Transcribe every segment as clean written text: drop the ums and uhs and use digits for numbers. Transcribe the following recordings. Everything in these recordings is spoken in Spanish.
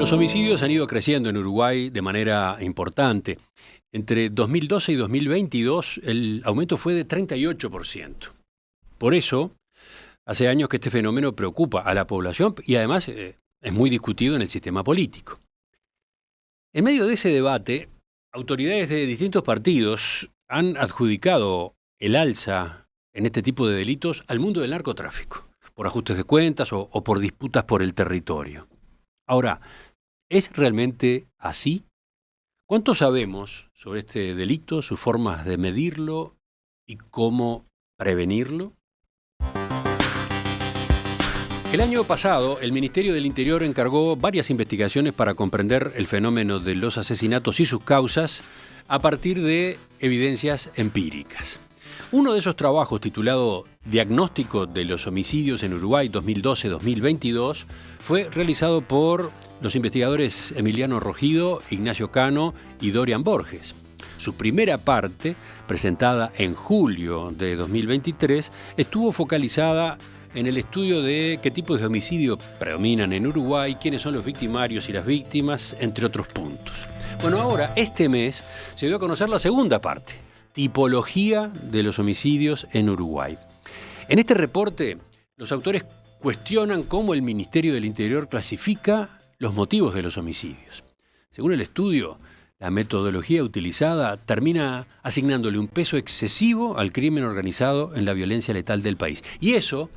Los homicidios han ido creciendo en Uruguay de manera importante. Entre 2012 y 2022 el aumento fue de 38%. Por eso, hace años que este fenómeno preocupa a la población y además es muy discutido en el sistema político. En medio de ese debate, autoridades de distintos partidos han adjudicado el alza en este tipo de delitos al mundo del narcotráfico, por ajustes de cuentas o por disputas por el territorio. Ahora, ¿es realmente así? ¿Cuánto sabemos sobre este delito, sus formas de medirlo y cómo prevenirlo? El año pasado, el Ministerio del Interior encargó varias investigaciones para comprender el fenómeno de los asesinatos y sus causas a partir de evidencias empíricas. Uno de esos trabajos, titulado Diagnóstico de los homicidios en Uruguay 2012-2022, fue realizado por los investigadores Emiliano Rogido, Ignacio Cano y Dorian Borges. Su primera parte, presentada en julio de 2023, estuvo focalizada en el estudio de qué tipos de homicidio predominan en Uruguay, quiénes son los victimarios y las víctimas, entre otros puntos. Bueno, ahora, este mes, se dio a conocer la segunda parte, tipología de los homicidios en Uruguay. En este reporte, los autores cuestionan cómo el Ministerio del Interior clasifica los motivos de los homicidios. Según el estudio, la metodología utilizada termina asignándole un peso excesivo al crimen organizado en la violencia letal del país. Y eso,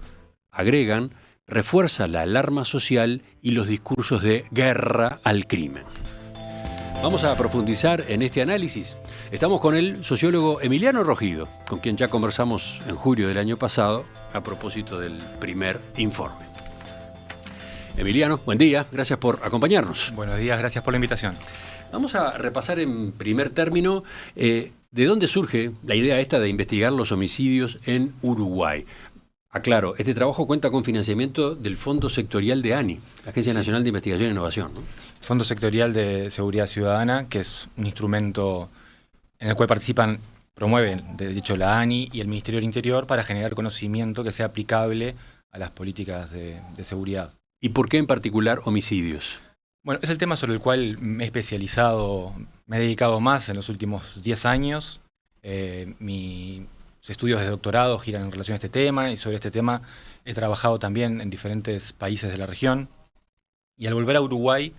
agregan, refuerza la alarma social y los discursos de guerra al crimen. Vamos a profundizar en este análisis. Estamos con el sociólogo Emiliano Rogido, con quien ya conversamos en julio del año pasado a propósito del primer informe. Emiliano, buen día, gracias por acompañarnos. Buenos días, gracias por la invitación. Vamos a repasar en primer término de dónde surge la idea esta de investigar los homicidios en Uruguay. Aclaro, este trabajo cuenta con financiamiento del Fondo Sectorial de ANI, la Agencia Nacional de Investigación e Innovación, ¿no? Fondo Sectorial de Seguridad Ciudadana, que es un instrumento en el cual promueven, de hecho, la ANI y el Ministerio del Interior para generar conocimiento que sea aplicable a las políticas de seguridad. ¿Y por qué en particular homicidios? Bueno, es el tema sobre el cual me he especializado, me he dedicado más en los últimos 10 años. Mis estudios de doctorado giran en relación a este tema y sobre este tema he trabajado también en diferentes países de la región. Y al volver a Uruguay,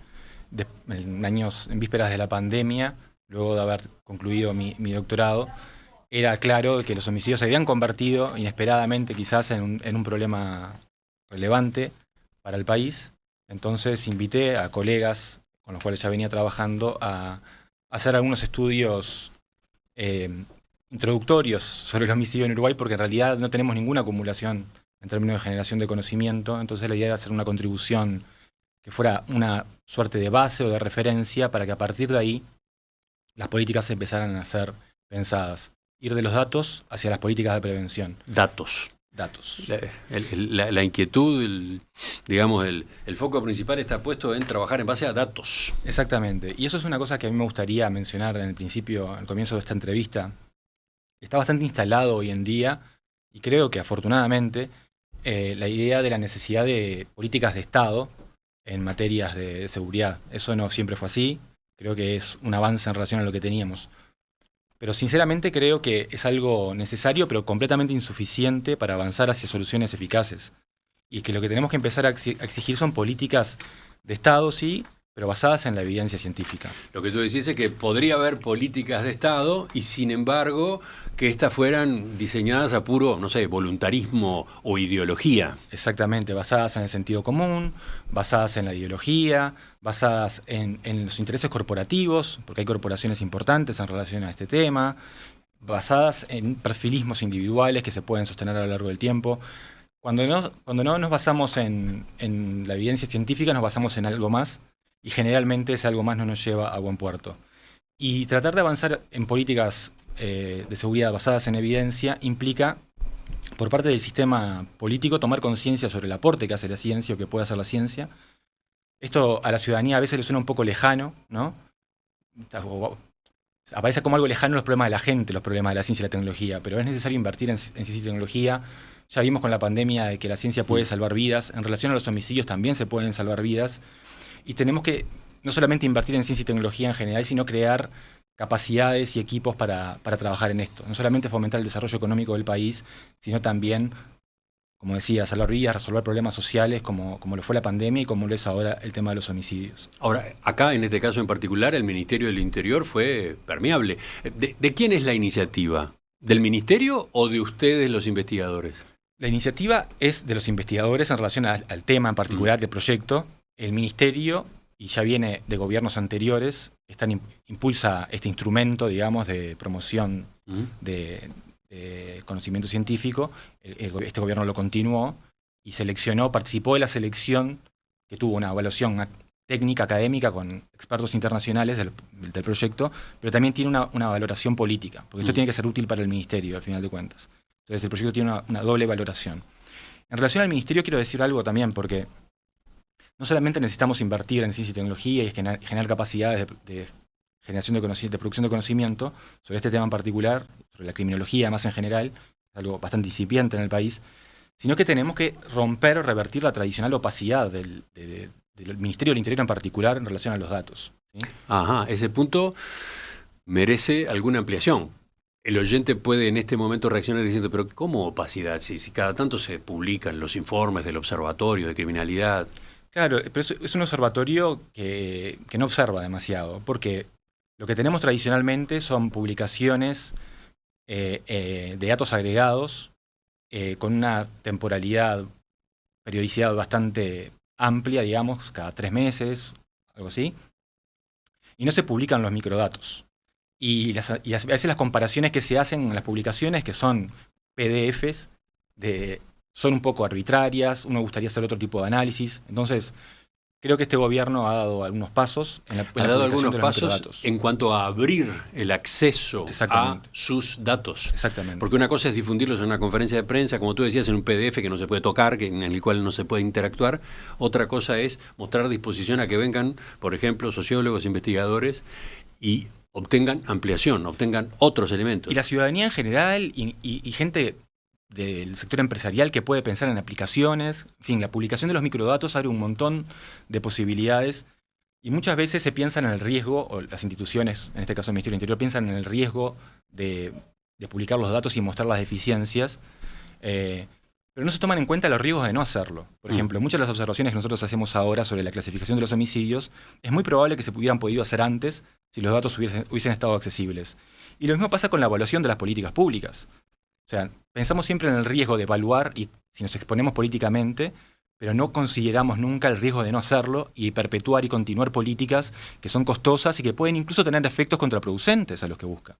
en vísperas de la pandemia, luego de haber concluido mi doctorado, era claro que los homicidios se habían convertido inesperadamente quizás en un problema relevante para el país. Entonces invité a colegas con los cuales ya venía trabajando a hacer algunos estudios introductorios sobre el homicidio en Uruguay, porque en realidad no tenemos ninguna acumulación en términos de generación de conocimiento. Entonces la idea era hacer una contribución que fuera una suerte de base o de referencia para que a partir de ahí las políticas empezaran a ser pensadas. Ir de los datos hacia las políticas de prevención. Datos. La inquietud, el foco principal está puesto en trabajar en base a datos. Exactamente. Y eso es una cosa que a mí me gustaría mencionar al comienzo de esta entrevista. Está bastante instalado hoy en día, y creo que afortunadamente, la idea de la necesidad de políticas de Estado en materias de seguridad. Eso no siempre fue así. Creo que es un avance en relación a lo que teníamos. Pero sinceramente creo que es algo necesario, pero completamente insuficiente para avanzar hacia soluciones eficaces. Y que lo que tenemos que empezar a exigir son políticas de Estado, sí, pero basadas en la evidencia científica. Lo que tú decís es que podría haber políticas de Estado y sin embargo que éstas fueran diseñadas a puro, no sé, voluntarismo o ideología. Exactamente, basadas en el sentido común, basadas en la ideología, basadas en los intereses corporativos, porque hay corporaciones importantes en relación a este tema, basadas en perfilismos individuales que se pueden sostener a lo largo del tiempo. Cuando no nos basamos en la evidencia científica, nos basamos en algo más, y generalmente ese algo más no nos lleva a buen puerto. Y tratar de avanzar en políticas de seguridad basadas en evidencia implica, por parte del sistema político, tomar conciencia sobre el aporte que hace la ciencia o que puede hacer la ciencia. Esto a la ciudadanía a veces le suena un poco lejano, ¿no? Aparece como algo lejano los problemas de la gente, los problemas de la ciencia y la tecnología, pero es necesario invertir en ciencia y tecnología. Ya vimos con la pandemia de que la ciencia puede salvar vidas. En relación a los homicidios también se pueden salvar vidas. Y tenemos que no solamente invertir en ciencia y tecnología en general, sino crear capacidades y equipos para trabajar en esto. No solamente fomentar el desarrollo económico del país, sino también, como decía, salvar vidas, resolver problemas sociales como lo fue la pandemia y como lo es ahora el tema de los homicidios. Ahora, acá en este caso en particular, el Ministerio del Interior fue permeable. ¿De quién es la iniciativa? ¿Del Ministerio o de ustedes los investigadores? La iniciativa es de los investigadores en relación al tema en particular del proyecto. El Ministerio, y ya viene de gobiernos anteriores, impulsa este instrumento, digamos, de promoción de conocimiento científico. Este gobierno lo continuó y participó de la selección, que tuvo una evaluación técnica, académica, con expertos internacionales del proyecto, pero también tiene una valoración política, porque esto tiene que ser útil para el Ministerio, al final de cuentas. Entonces el proyecto tiene una doble valoración. En relación al Ministerio quiero decir algo también, porque no solamente necesitamos invertir en ciencia y tecnología y generar capacidades de generación de producción de conocimiento sobre este tema en particular, sobre la criminología más en general, es algo bastante incipiente en el país, sino que tenemos que romper o revertir la tradicional opacidad del Ministerio del Interior en particular en relación a los datos, ¿sí? Ajá, ese punto merece alguna ampliación. El oyente puede en este momento reaccionar diciendo, pero ¿cómo opacidad? Si cada tanto se publican los informes del Observatorio de Criminalidad. Claro, pero es un observatorio que no observa demasiado, porque lo que tenemos tradicionalmente son publicaciones de datos agregados con una temporalidad, periodicidad bastante amplia, digamos, cada 3 meses, algo así, y no se publican los microdatos. Y a veces las comparaciones que se hacen en las publicaciones, que son PDFs, son un poco arbitrarias, uno gustaría hacer otro tipo de análisis. Entonces, creo que este gobierno ha dado algunos pasos en la publicación de los microdatos. En cuanto a abrir el acceso a sus datos. Exactamente. Porque una cosa es difundirlos en una conferencia de prensa, como tú decías, en un PDF que no se puede tocar, en el cual no se puede interactuar. Otra cosa es mostrar disposición a que vengan, por ejemplo, sociólogos, investigadores y obtengan ampliación, obtengan otros elementos. Y la ciudadanía en general y gente del sector empresarial que puede pensar en aplicaciones. En fin, la publicación de los microdatos abre un montón de posibilidades y muchas veces se piensa en el riesgo, o las instituciones, en este caso el Ministerio del Interior, piensan en el riesgo de publicar los datos y mostrar las deficiencias, pero no se toman en cuenta los riesgos de no hacerlo. Por ejemplo, muchas de las observaciones que nosotros hacemos ahora sobre la clasificación de los homicidios, es muy probable que se hubieran podido hacer antes si los datos hubiesen estado accesibles. Y lo mismo pasa con la evaluación de las políticas públicas. O sea, pensamos siempre en el riesgo de evaluar y si nos exponemos políticamente, pero no consideramos nunca el riesgo de no hacerlo y perpetuar y continuar políticas que son costosas y que pueden incluso tener efectos contraproducentes a los que busca.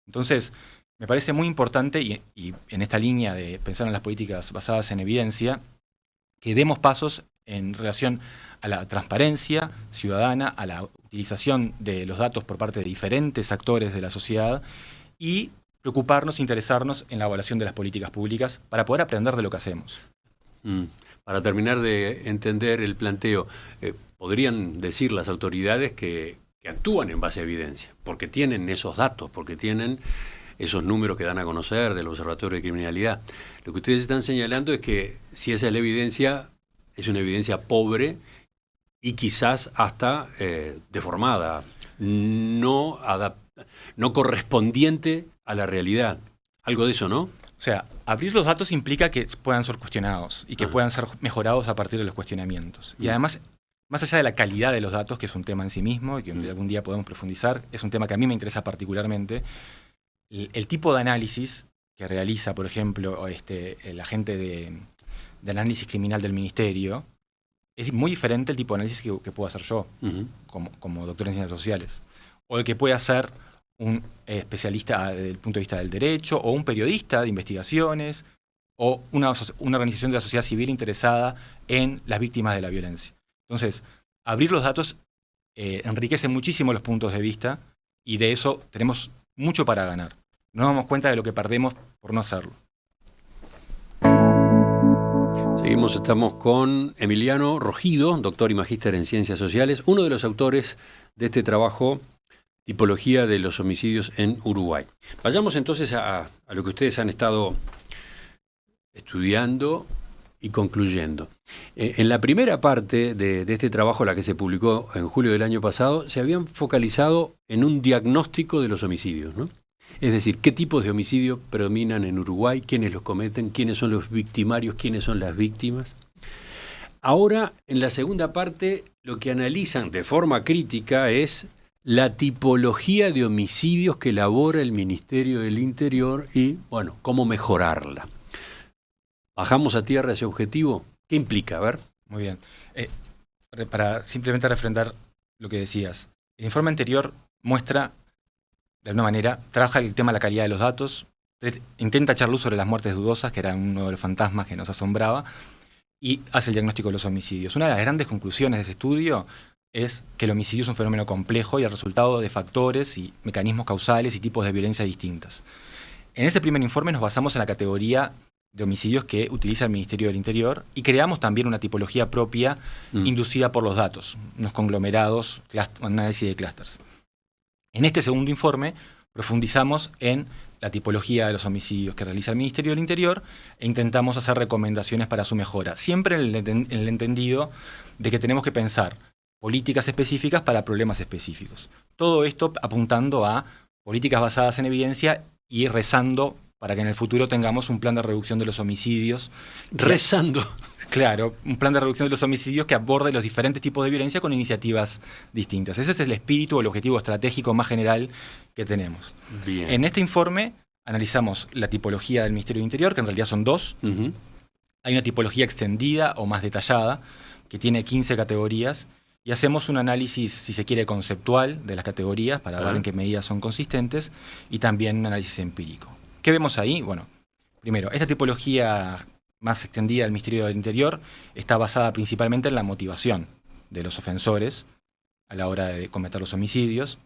Entonces, me parece muy importante, y en esta línea de pensar en las políticas basadas en evidencia, que demos pasos en relación a la transparencia ciudadana, a la utilización de los datos por parte de diferentes actores de la sociedad y preocuparnos, interesarnos en la evaluación de las políticas públicas para poder aprender de lo que hacemos. Para terminar de entender el planteo, podrían decir las autoridades que actúan en base a evidencia, porque tienen esos datos, porque tienen esos números que dan a conocer del Observatorio de Criminalidad. Lo que ustedes están señalando es que si esa es la evidencia, es una evidencia pobre y quizás hasta deformada, no correspondiente a la realidad. Algo de eso, ¿no? O sea, abrir los datos implica que puedan ser cuestionados y que puedan ser mejorados a partir de los cuestionamientos. Y además, más allá de la calidad de los datos, que es un tema en sí mismo y que algún día podemos profundizar, es un tema que a mí me interesa particularmente, el tipo de análisis que realiza, por ejemplo, el agente de análisis criminal del Ministerio, es muy diferente el tipo de análisis que puedo hacer yo, como doctor en ciencias sociales, o el que puede hacer un especialista desde el punto de vista del derecho, o un periodista de investigaciones, o una organización de la sociedad civil interesada en las víctimas de la violencia. Entonces, abrir los datos enriquece muchísimo los puntos de vista y de eso tenemos mucho para ganar. No nos damos cuenta de lo que perdemos por no hacerlo. Estamos con Emiliano Rogido, doctor y magíster en Ciencias Sociales, uno de los autores de este trabajo, Tipología de los homicidios en Uruguay. Vayamos entonces a lo que ustedes han estado estudiando y concluyendo. En la primera parte de este trabajo, la que se publicó en julio del año pasado, se habían focalizado en un diagnóstico de los homicidios, ¿no? Es decir, qué tipos de homicidios predominan en Uruguay, quiénes los cometen, quiénes son los victimarios, quiénes son las víctimas. Ahora, en la segunda parte, lo que analizan de forma crítica es la tipología de homicidios que elabora el Ministerio del Interior y, bueno, cómo mejorarla. ¿Bajamos a tierra ese objetivo? ¿Qué implica? A ver. Muy bien. Para simplemente refrendar lo que decías, el informe anterior muestra, de alguna manera, trabaja el tema de la calidad de los datos, intenta echar luz sobre las muertes dudosas, que eran uno de los fantasmas que nos asombraba, y hace el diagnóstico de los homicidios. Una de las grandes conclusiones de ese estudio es que el homicidio es un fenómeno complejo y el resultado de factores y mecanismos causales y tipos de violencia distintas. En ese primer informe nos basamos en la categoría de homicidios que utiliza el Ministerio del Interior y creamos también una tipología propia inducida por los datos, unos conglomerados, análisis de clústeres. En este segundo informe profundizamos en la tipología de los homicidios que realiza el Ministerio del Interior e intentamos hacer recomendaciones para su mejora, siempre en el entendido de que tenemos que pensar políticas específicas para problemas específicos. Todo esto apuntando a políticas basadas en evidencia y rezando para que en el futuro tengamos un plan de reducción de los homicidios. Rezando. Claro, un plan de reducción de los homicidios que aborde los diferentes tipos de violencia con iniciativas distintas. Ese es el espíritu o el objetivo estratégico más general que tenemos. Bien. En este informe analizamos la tipología del Ministerio del Interior, que en realidad son dos. Hay una tipología extendida o más detallada, que tiene 15 categorías, y hacemos un análisis, si se quiere, conceptual de las categorías para ver en qué medidas son consistentes, y también un análisis empírico. ¿Qué vemos ahí? Bueno, primero, esta tipología más extendida del Ministerio del Interior está basada principalmente en la motivación de los ofensores a la hora de cometer los homicidios,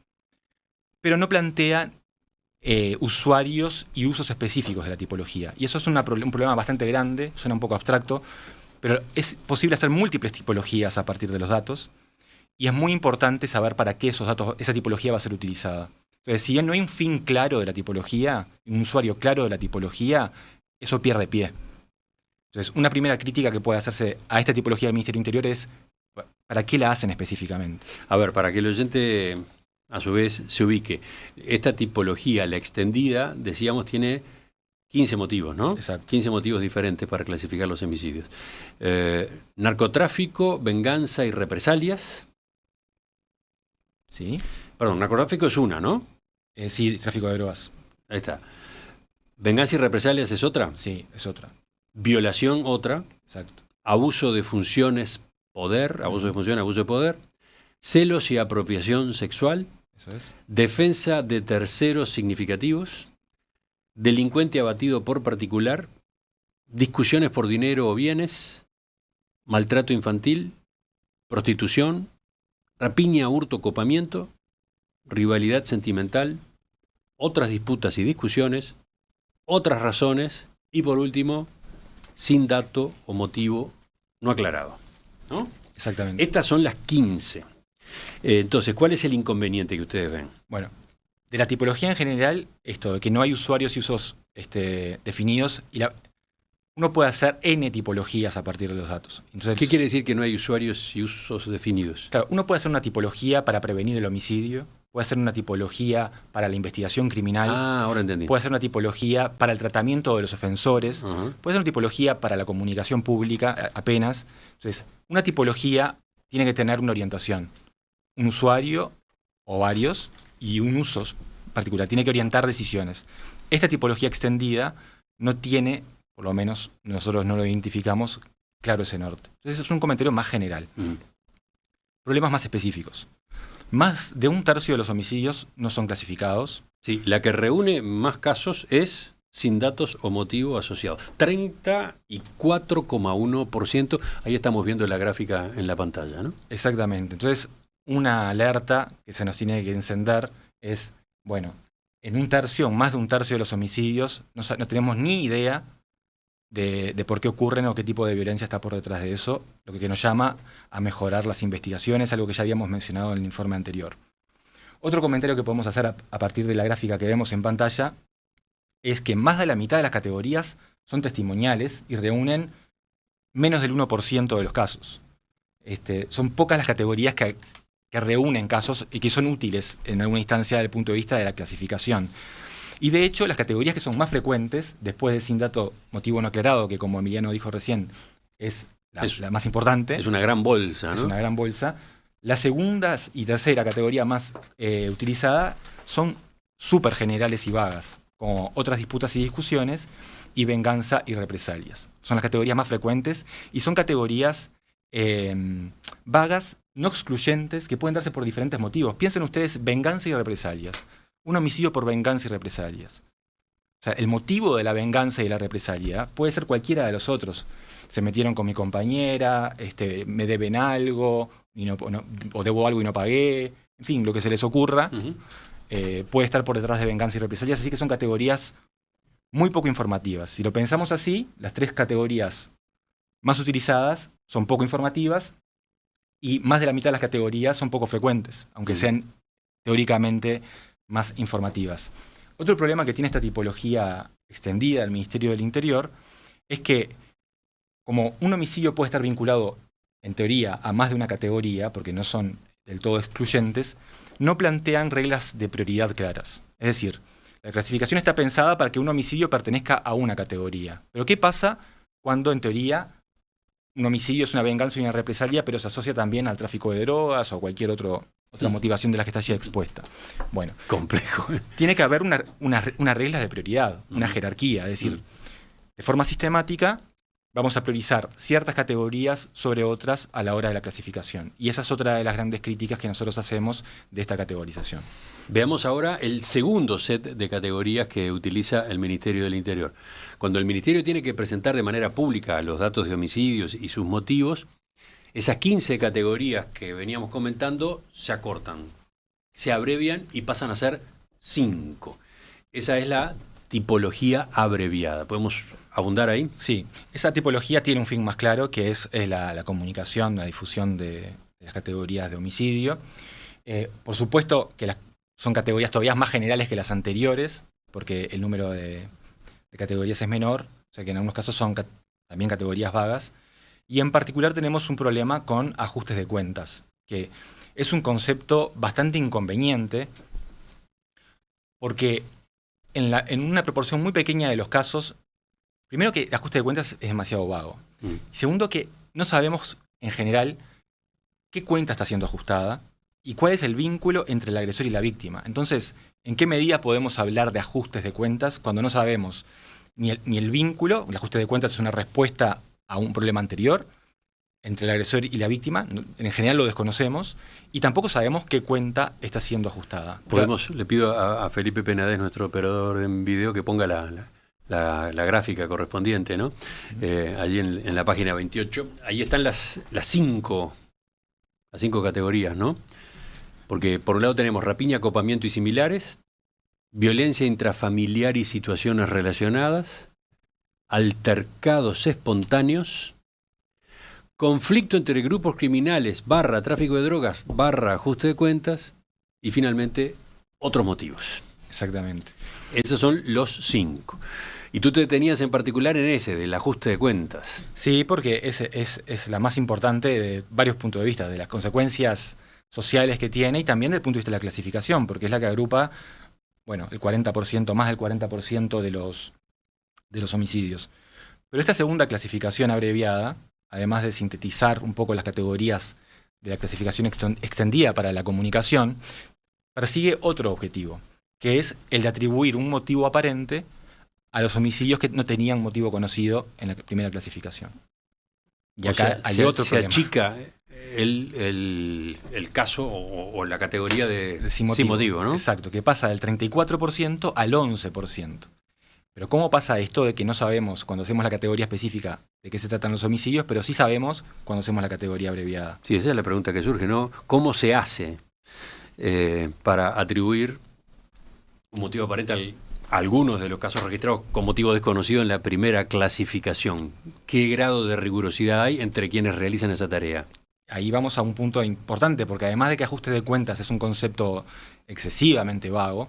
pero no plantea usuarios y usos específicos de la tipología. Y eso es un problema bastante grande, suena un poco abstracto, pero es posible hacer múltiples tipologías a partir de los datos, y es muy importante saber para qué esos datos, esa tipología va a ser utilizada. Entonces, si bien no hay un fin claro de la tipología, un usuario claro de la tipología, eso pierde pie. Entonces, una primera crítica que puede hacerse a esta tipología del Ministerio del Interior es ¿para qué la hacen específicamente? A ver, para que el oyente a su vez se ubique, esta tipología, la extendida, decíamos, tiene 15 motivos, ¿no? Exacto. 15 motivos diferentes para clasificar los homicidios. Narcotráfico, venganza y represalias. ¿Sí? Perdón, narcotráfico es una, ¿no? Sí, tráfico de drogas. Ahí está. ¿Venganza y represalias es otra? Sí, es otra. Violación, otra. Exacto. Abuso de funciones, poder. Abuso de funciones, abuso de poder. Celos y apropiación sexual. Eso es. Defensa de terceros significativos. Delincuente abatido por particular. Discusiones por dinero o bienes. Maltrato infantil. Prostitución. Rapiña, hurto, copamiento. Rivalidad sentimental. Otras disputas y discusiones. Otras razones. Y por último, sin dato o motivo no aclarado, ¿no? Exactamente. Estas son las 15. Entonces, ¿cuál es el inconveniente que ustedes ven? Bueno, de la tipología en general, esto de que no hay usuarios y usos definidos, y uno puede hacer N tipologías a partir de los datos. Entonces, ¿Qué quiere decir que no hay usuarios y usos definidos? Claro, uno puede hacer una tipología para prevenir el homicidio, puede hacer una tipología para la investigación criminal, Ahora entendí. puede ser una tipología para el tratamiento de los ofensores, puede ser una tipología para la comunicación pública apenas. Entonces, una tipología tiene que tener una orientación, un usuario o varios y un uso particular, tiene que orientar decisiones. Esta tipología extendida no tiene, por lo menos nosotros no lo identificamos, claro ese norte. Entonces es un comentario más general. Problemas más específicos. Más de un tercio de los homicidios no son clasificados. Sí, la que reúne más casos es sin datos o motivo asociado. 34,1%. Ahí estamos viendo la gráfica en la pantalla, ¿no? Exactamente. Entonces, una alerta que se nos tiene que encender es, bueno, en un tercio, más de un tercio de los homicidios, no tenemos ni idea de por qué ocurren o qué tipo de violencia está por detrás de eso, lo que nos llama a mejorar las investigaciones, algo que ya habíamos mencionado en el informe anterior. Otro comentario que podemos hacer a partir de la gráfica que vemos en pantalla es que más de la mitad de las categorías son testimoniales y reúnen menos del 1% de los casos. Son pocas las categorías que reúnen casos y que son útiles en alguna instancia desde el punto de vista de la clasificación. Y de hecho, las categorías que son más frecuentes, después de sin dato motivo no aclarado, que como Emiliano dijo recién, es la más importante. Es una gran bolsa, ¿no? Es una gran bolsa. Las segundas y tercera categoría más utilizada son súper generales y vagas, como otras disputas y discusiones, y venganza y represalias. Son las categorías más frecuentes y son categorías vagas, no excluyentes, que pueden darse por diferentes motivos. Piensen ustedes, venganza y represalias. Un homicidio por venganza y represalias. O sea, el motivo de la venganza y la represalia puede ser cualquiera de los otros. Se metieron con mi compañera, me deben algo, o debo algo y no pagué. En fin, lo que se les ocurra puede estar por detrás de venganza y represalias. Así que son categorías muy poco informativas. Si lo pensamos así, las tres categorías más utilizadas son poco informativas y más de la mitad de las categorías son poco frecuentes, aunque sean teóricamente más informativas. Otro problema que tiene esta tipología extendida del Ministerio del Interior es que, como un homicidio puede estar vinculado, en teoría, a más de una categoría, porque no son del todo excluyentes, no plantean reglas de prioridad claras. Es decir, la clasificación está pensada para que un homicidio pertenezca a una categoría. Pero ¿qué pasa cuando, en teoría, un homicidio es una venganza y una represalia, pero se asocia también al tráfico de drogas o cualquier otra motivación de la que está ya expuesta? Bueno, complejo. Tiene que haber una regla de prioridad, una jerarquía. Es decir, de forma sistemática vamos a priorizar ciertas categorías sobre otras a la hora de la clasificación. Y esa es otra de las grandes críticas que nosotros hacemos de esta categorización. Veamos ahora el segundo set de categorías que utiliza el Ministerio del Interior. Cuando el Ministerio tiene que presentar de manera pública los datos de homicidios y sus motivos, esas 15 categorías que veníamos comentando se acortan, se abrevian y pasan a ser 5. Esa es la tipología abreviada. ¿Podemos abundar ahí? Sí, esa tipología tiene un fin más claro, que es la comunicación, la difusión de las categorías de homicidio. Por supuesto que son categorías todavía más generales que las anteriores, porque el número de categorías es menor, o sea que en algunos casos son también categorías vagas. Y en particular tenemos un problema con ajustes de cuentas, que es un concepto bastante inconveniente, porque en una proporción muy pequeña de los casos, primero que el ajuste de cuentas es demasiado vago. Y segundo que no sabemos en general qué cuenta está siendo ajustada y cuál es el vínculo entre el agresor y la víctima. Entonces, ¿en qué medida podemos hablar de ajustes de cuentas cuando no sabemos ni el vínculo? El ajuste de cuentas es una respuesta a un problema anterior entre el agresor y la víctima. En general lo desconocemos y tampoco sabemos qué cuenta está siendo ajustada. Le pido a Felipe Penades, nuestro operador en video, que ponga la gráfica correspondiente, ¿no? Allí en la página 28. Ahí están las 5 categorías, ¿no? Porque por un lado tenemos rapiña, acopamiento y similares, violencia intrafamiliar y situaciones relacionadas, altercados espontáneos, conflicto entre grupos criminales, tráfico de drogas, ajuste de cuentas, y finalmente otros motivos. Exactamente. Esos son los 5. Y tú te detenías en particular en ese, del ajuste de cuentas. Sí, porque es la más importante de varios puntos de vista, de las consecuencias sociales que tiene y también del punto de vista de la clasificación, porque es la que agrupa, bueno, el 40%, más del 40% de los homicidios. Pero esta segunda clasificación abreviada, además de sintetizar un poco las categorías de la clasificación extendida para la comunicación, persigue otro objetivo, que es el de atribuir un motivo aparente a los homicidios que no tenían motivo conocido en la primera clasificación. Y acá hay otro problema. Se achica el caso o la categoría de sin motivo, ¿no? Exacto, que pasa del 34% al 11%. Pero ¿cómo pasa esto de que no sabemos cuando hacemos la categoría específica de qué se tratan los homicidios, pero sí sabemos cuando hacemos la categoría abreviada? Sí, esa es la pregunta que surge, ¿no? ¿Cómo se hace para atribuir un motivo aparente a algunos de los casos registrados con motivo desconocido en la primera clasificación? ¿Qué grado de rigurosidad hay entre quienes realizan esa tarea? Ahí vamos a un punto importante, porque además de que ajuste de cuentas es un concepto excesivamente vago,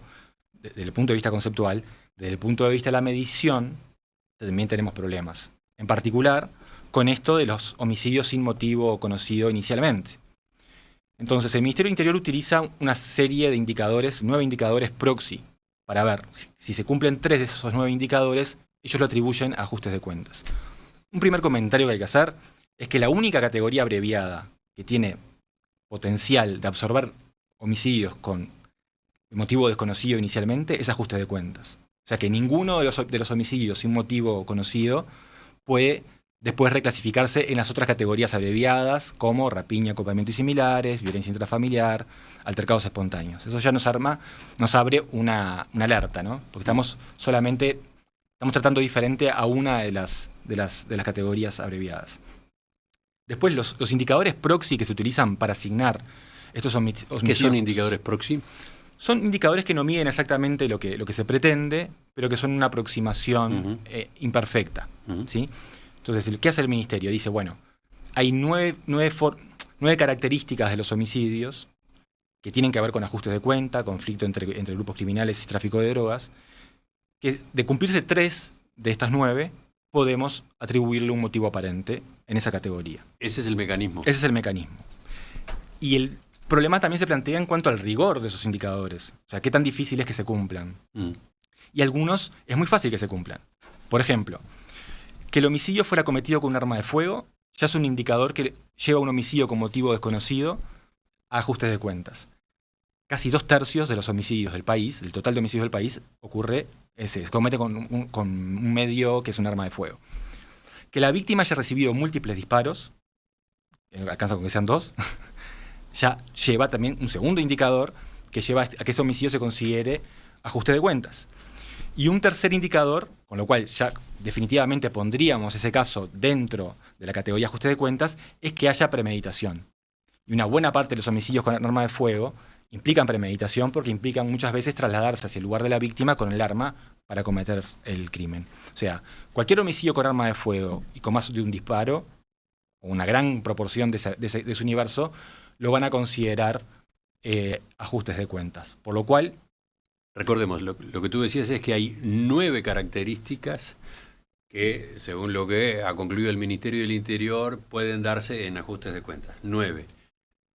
desde el punto de vista conceptual, desde el punto de vista de la medición, también tenemos problemas. En particular, con esto de los homicidios sin motivo conocido inicialmente. Entonces, el Ministerio del Interior utiliza una serie de indicadores, 9 indicadores proxy, para ver si se cumplen 3 de esos 9 indicadores, ellos lo atribuyen a ajustes de cuentas. Un primer comentario que hay que hacer es que la única categoría abreviada que tiene potencial de absorber homicidios con motivo desconocido inicialmente es ajuste de cuentas. O sea que ninguno de los homicidios sin motivo conocido puede después reclasificarse en las otras categorías abreviadas como rapiña, acopamiento y similares, violencia intrafamiliar, altercados espontáneos. Eso ya nos abre una alerta, ¿no? Porque estamos tratando diferente a una de las categorías abreviadas. Después, los indicadores proxy que se utilizan para asignar estos homicidios. ¿Qué son indicadores proxy? Son indicadores que no miden exactamente lo que se pretende, pero que son una aproximación imperfecta, ¿sí? Entonces, ¿qué hace el Ministerio? Dice, bueno, hay 9 características de los homicidios que tienen que ver con ajustes de cuenta, conflicto entre grupos criminales y tráfico de drogas, que de cumplirse 3 de estas 9, podemos atribuirle un motivo aparente en esa categoría. Ese es el mecanismo. Ese es el mecanismo. Y el problema también se plantea en cuanto al rigor de esos indicadores. O sea, qué tan difícil es que se cumplan. Y algunos es muy fácil que se cumplan. Por ejemplo, que el homicidio fuera cometido con un arma de fuego ya es un indicador que lleva un homicidio con motivo desconocido a ajustes de cuentas. Casi 2/3 de los homicidios del país, el total de homicidios del país, se comete con un medio que es un arma de fuego. Que la víctima haya recibido múltiples disparos, alcanza con que sean 2, ya lleva también un segundo indicador que lleva a que ese homicidio se considere ajuste de cuentas. Y un tercer indicador, con lo cual ya definitivamente pondríamos ese caso dentro de la categoría ajuste de cuentas, es que haya premeditación. Y una buena parte de los homicidios con arma de fuego implican premeditación porque implican muchas veces trasladarse hacia el lugar de la víctima con el arma para cometer el crimen. O sea, cualquier homicidio con arma de fuego y con más de un disparo, o una gran proporción de ese universo, lo van a considerar ajustes de cuentas. Por lo cual, recordemos, lo que tú decías es que hay 9 características que, según lo que ha concluido el Ministerio del Interior, pueden darse en ajustes de cuentas. 9.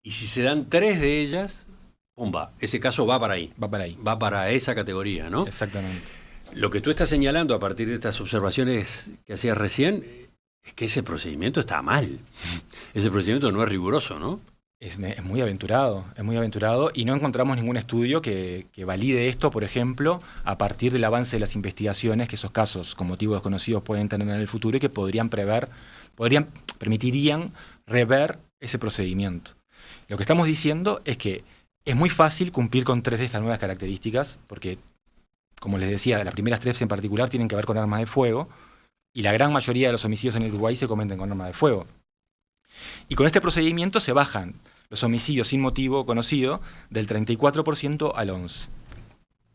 Y si se dan 3 de ellas, ¡pumba! Ese caso va para ahí. Va para ahí. Va para esa categoría, ¿no? Exactamente. Lo que tú estás señalando a partir de estas observaciones que hacías recién es que ese procedimiento está mal. Ese procedimiento no es riguroso, ¿no? Es muy aventurado y no encontramos ningún estudio que valide esto, por ejemplo, a partir del avance de las investigaciones que esos casos con motivos desconocidos pueden tener en el futuro y que permitirían rever ese procedimiento. Lo que estamos diciendo es que es muy fácil cumplir con 3 de estas nuevas características, porque, como les decía, las primeras 3 en particular tienen que ver con armas de fuego, y la gran mayoría de los homicidios en el Uruguay se cometen con armas de fuego. Y con este procedimiento se bajan los homicidios sin motivo conocido del 34% al 11%.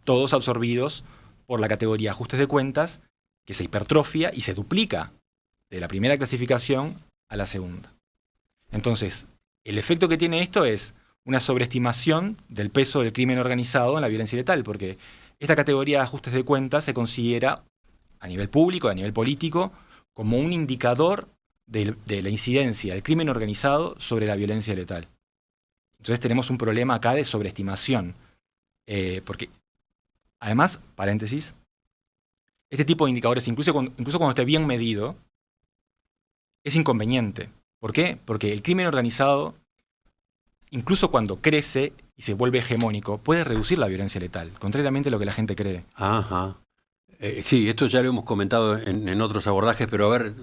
Todos absorbidos por la categoría ajustes de cuentas, que se hipertrofia y se duplica de la primera clasificación a la segunda. Entonces, el efecto que tiene esto es una sobreestimación del peso del crimen organizado en la violencia letal, porque esta categoría de ajustes de cuentas se considera a nivel público, a nivel político, como un indicador de la incidencia del crimen organizado sobre la violencia letal. Entonces tenemos un problema acá de sobreestimación. Porque, además, paréntesis, este tipo de indicadores, incluso cuando esté bien medido, es inconveniente. ¿Por qué? Porque el crimen organizado, incluso cuando crece y se vuelve hegemónico, puede reducir la violencia letal, contrariamente a lo que la gente cree. Ajá. Sí, esto ya lo hemos comentado en otros abordajes, pero a ver,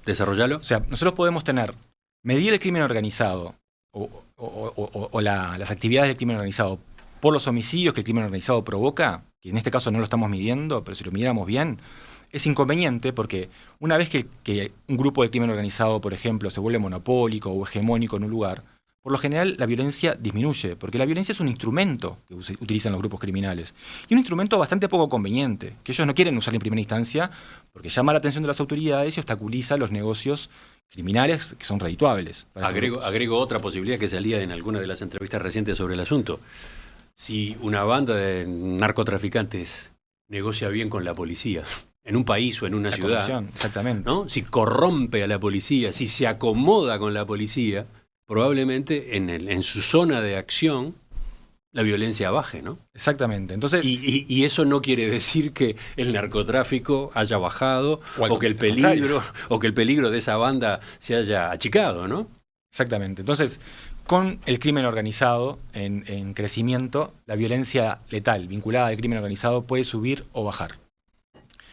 desarrollalo. O sea, nosotros podemos medir el crimen organizado o las actividades del crimen organizado por los homicidios que el crimen organizado provoca, que en este caso no lo estamos midiendo, pero si lo midiéramos bien, es inconveniente porque una vez que un grupo de crimen organizado, por ejemplo, se vuelve monopólico o hegemónico en un lugar, por lo general la violencia disminuye, porque la violencia es un instrumento que utilizan los grupos criminales. Y un instrumento bastante poco conveniente, que ellos no quieren usar en primera instancia, porque llama la atención de las autoridades y obstaculiza los negocios criminales que son redituables. Agrego otra posibilidad que salía en alguna de las entrevistas recientes sobre el asunto. Si una banda de narcotraficantes negocia bien con la policía en un país o en una ciudad, corrupción, exactamente. ¿no? Si corrompe a la policía, si se acomoda con la policía, probablemente en su zona de acción la violencia baje, ¿no? Exactamente. Entonces, Y eso no quiere decir que el narcotráfico haya bajado o que el peligro de esa banda se haya achicado, ¿no? exactamente. Entonces, con el crimen organizado en crecimiento, la violencia letal vinculada al crimen organizado puede subir o bajar.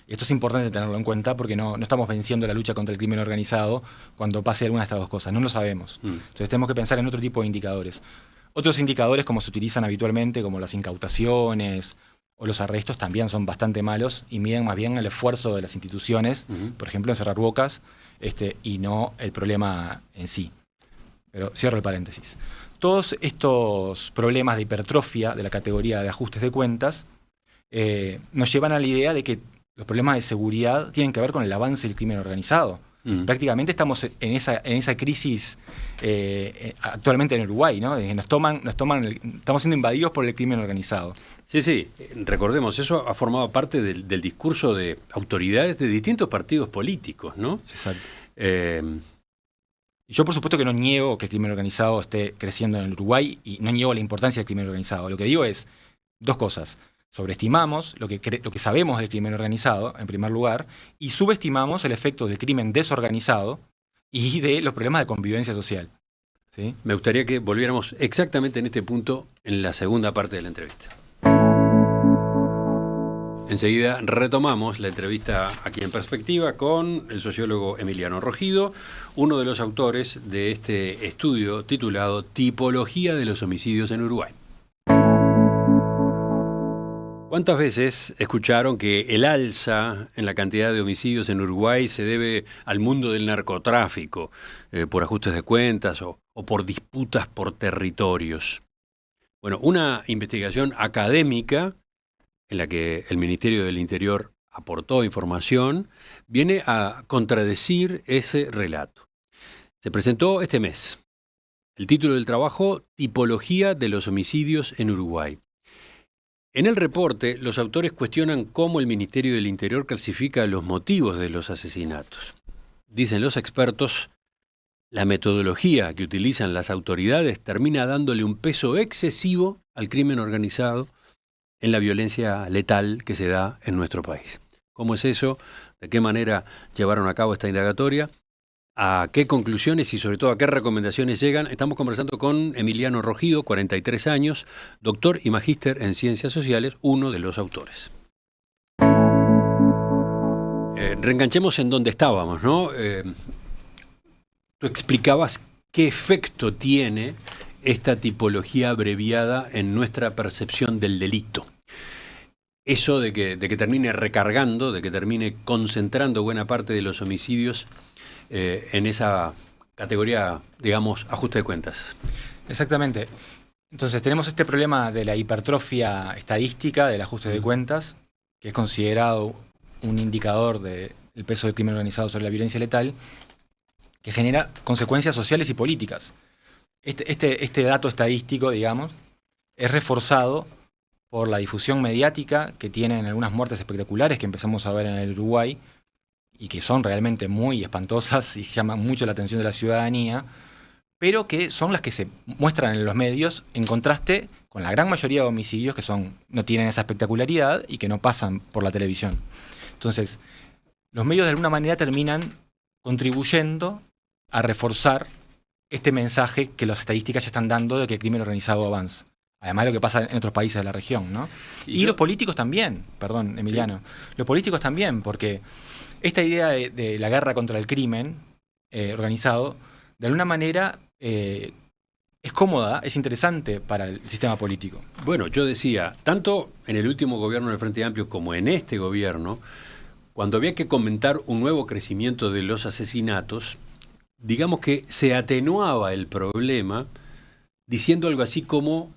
Y esto es importante tenerlo en cuenta porque no estamos venciendo la lucha contra el crimen organizado cuando pase alguna de estas dos cosas. No lo sabemos. Entonces tenemos que pensar en otro tipo de indicadores. Otros indicadores como se utilizan habitualmente, como las incautaciones o los arrestos, también son bastante malos y miden más bien el esfuerzo de las instituciones, por ejemplo, en cerrar bocas, y no el problema en sí. Pero cierro el paréntesis. Todos estos problemas de hipertrofia de la categoría de ajustes de cuentas nos llevan a la idea de que los problemas de seguridad tienen que ver con el avance del crimen organizado. Prácticamente estamos en esa crisis actualmente en Uruguay, ¿no? Estamos siendo invadidos por el crimen organizado. Sí, recordemos, eso ha formado parte del discurso de autoridades de distintos partidos políticos, ¿no? Exacto. Yo por supuesto que no niego que el crimen organizado esté creciendo en el Uruguay y no niego la importancia del crimen organizado. Lo que digo es dos cosas. Sobreestimamos lo que sabemos del crimen organizado, en primer lugar, y subestimamos el efecto del crimen desorganizado y de los problemas de convivencia social. ¿Sí? Me gustaría que volviéramos exactamente en este punto en la segunda parte de la entrevista. Enseguida retomamos la entrevista aquí en Perspectiva con el sociólogo Emiliano Rogido, uno de los autores de este estudio titulado Tipología de los homicidios en Uruguay. ¿Cuántas veces escucharon que el alza en la cantidad de homicidios en Uruguay se debe al mundo del narcotráfico, por ajustes de cuentas o por disputas por territorios? Bueno, una investigación académica en la que el Ministerio del Interior aportó información viene a contradecir ese relato. Se presentó este mes. El título del trabajo, Tipología de los homicidios en Uruguay. En el reporte, los autores cuestionan cómo el Ministerio del Interior clasifica los motivos de los asesinatos. Dicen los expertos, la metodología que utilizan las autoridades termina dándole un peso excesivo al crimen organizado en la violencia letal que se da en nuestro país. ¿Cómo es eso? ¿De qué manera llevaron a cabo esta indagatoria? ¿A qué conclusiones y sobre todo a qué recomendaciones llegan? Estamos conversando con Emiliano Rogido, 43 años, doctor y magíster en Ciencias Sociales, uno de los autores. Reenganchemos en donde estábamos, ¿no? Tú explicabas qué efecto tiene esta tipología abreviada en nuestra percepción del delito. Eso de que termine recargando, de que termine concentrando buena parte de los homicidios en esa categoría, digamos, ajuste de cuentas. Exactamente. Entonces tenemos este problema de la hipertrofia estadística del ajuste de cuentas, que es considerado un indicador del peso del crimen organizado sobre la violencia letal, que genera consecuencias sociales y políticas. Este dato estadístico, digamos, es reforzado por la difusión mediática que tienen algunas muertes espectaculares que empezamos a ver en el Uruguay, y que son realmente muy espantosas y llaman mucho la atención de la ciudadanía, pero que son las que se muestran en los medios en contraste con la gran mayoría de homicidios que no tienen esa espectacularidad y que no pasan por la televisión. Entonces, los medios de alguna manera terminan contribuyendo a reforzar este mensaje que las estadísticas ya están dando de que el crimen organizado avanza. Además de lo que pasa en otros países de la región, ¿no? Y los políticos también, perdón, Emiliano, sí. Los políticos también, porque esta idea de la guerra contra el crimen organizado, de alguna manera es cómoda, es interesante para el sistema político. Bueno, yo decía, tanto en el último gobierno del Frente Amplio como en este gobierno, cuando había que comentar un nuevo crecimiento de los asesinatos, digamos que se atenuaba el problema diciendo algo así como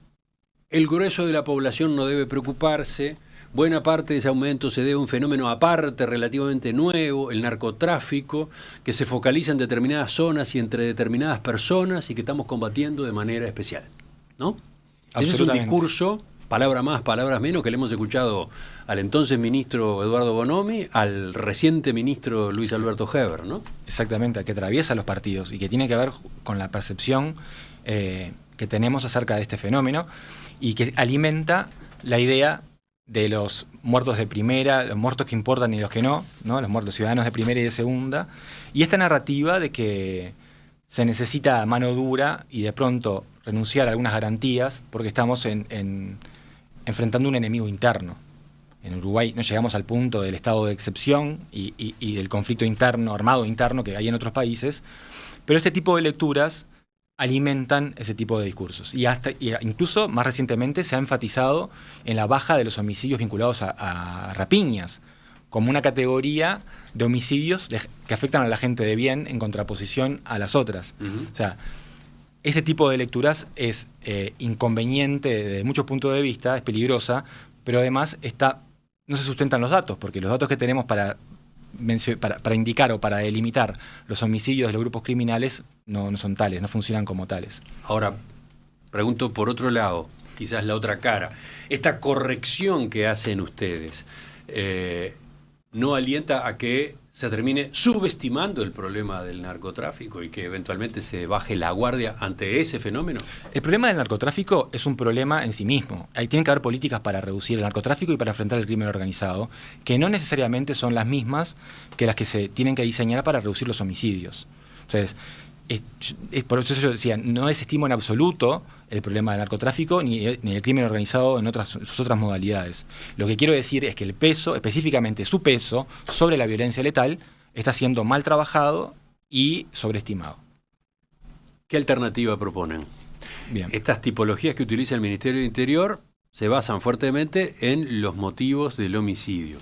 el grueso de la población no debe preocuparse, buena parte de ese aumento se debe a un fenómeno aparte, relativamente nuevo, el narcotráfico, que se focaliza en determinadas zonas y entre determinadas personas y que estamos combatiendo de manera especial, ¿no? Ese es un discurso palabra más, palabras menos, que le hemos escuchado al entonces ministro Eduardo Bonomi, al reciente ministro Luis Alberto Heber, ¿no? Exactamente, que atraviesa los partidos y que tiene que ver con la percepción que tenemos acerca de este fenómeno y que alimenta la idea de los muertos de primera, los muertos que importan y los que no, los muertos ciudadanos de primera y de segunda, y esta narrativa de que se necesita mano dura y de pronto renunciar a algunas garantías porque estamos enfrentando un enemigo interno. En Uruguay no llegamos al punto del estado de excepción y del conflicto interno, armado interno que hay en otros países, pero este tipo de lecturas alimentan ese tipo de discursos. Y incluso más recientemente se ha enfatizado en la baja de los homicidios vinculados a rapiñas, como una categoría de homicidios que afectan a la gente de bien en contraposición a las otras. O sea, ese tipo de lecturas es inconveniente desde muchos puntos de vista, es peligrosa, pero además no se sustentan los datos, porque los datos que tenemos para indicar o para delimitar los homicidios de los grupos criminales no son tales, no funcionan como tales. Ahora, pregunto por otro lado, quizás la otra cara. Esta corrección que hacen ustedes no alienta a que se termine subestimando el problema del narcotráfico y que eventualmente se baje la guardia ante ese fenómeno. El problema del narcotráfico es un problema en sí mismo. Ahí tienen que haber políticas para reducir el narcotráfico y para enfrentar el crimen organizado, que no necesariamente son las mismas que las que se tienen que diseñar para reducir los homicidios. Entonces, por eso yo decía, no desestimo en absoluto el problema del narcotráfico ni el crimen organizado en sus otras modalidades. Lo que quiero decir es que el peso, específicamente su peso, sobre la violencia letal, está siendo mal trabajado y sobreestimado. ¿Qué alternativa proponen? Bien. Estas tipologías que utiliza el Ministerio de Interior se basan fuertemente en los motivos del homicidio.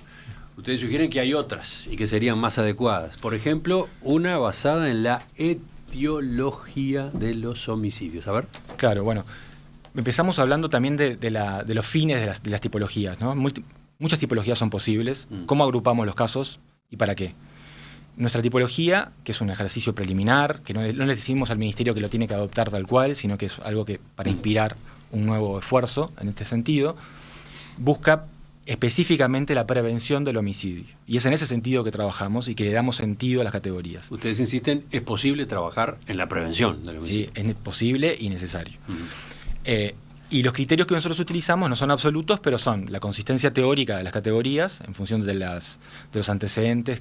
Ustedes sugieren que hay otras y que serían más adecuadas. Por ejemplo, una basada en la etiología de los homicidios. A ver. Claro, bueno. Empezamos hablando también de los fines de las tipologías, ¿no? Muchas tipologías son posibles. ¿Cómo agrupamos los casos y para qué? Nuestra tipología, que es un ejercicio preliminar, que no le decimos al Ministerio que lo tiene que adoptar tal cual, sino que es algo que para inspirar un nuevo esfuerzo en este sentido, busca específicamente la prevención del homicidio. Y es en ese sentido que trabajamos y que le damos sentido a las categorías. Ustedes insisten, es posible trabajar en la prevención del homicidio. Sí, es posible y necesario. Y los criterios que nosotros utilizamos no son absolutos, pero son la consistencia teórica de las categorías, en función de los antecedentes,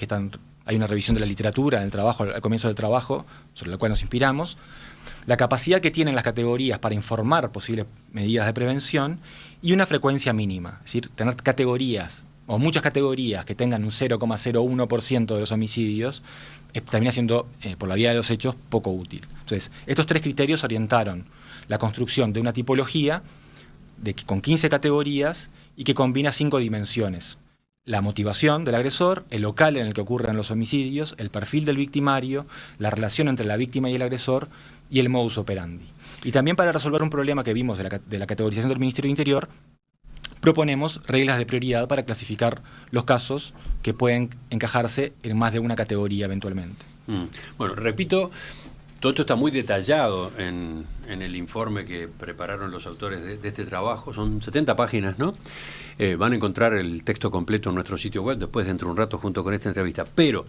hay una revisión de la literatura, del trabajo, al comienzo del trabajo, sobre la cual nos inspiramos, la capacidad que tienen las categorías para informar posibles medidas de prevención y una frecuencia mínima. Es decir, tener categorías o muchas categorías que tengan un 0,01% de los homicidios termina siendo, por la vía de los hechos, poco útil. Entonces, estos tres criterios orientaron la construcción de una tipología con 15 categorías y que combina 5 dimensiones. La motivación del agresor, el local en el que ocurren los homicidios, el perfil del victimario, la relación entre la víctima y el agresor y el modus operandi. Y también para resolver un problema que vimos de la categorización del Ministerio de Interior, proponemos reglas de prioridad para clasificar los casos que pueden encajarse en más de una categoría eventualmente. Bueno, repito, todo esto está muy detallado en el informe que prepararon los autores de este trabajo. Son 70 páginas, ¿no? Van a encontrar el texto completo en nuestro sitio web después dentro de un rato junto con esta entrevista. Pero,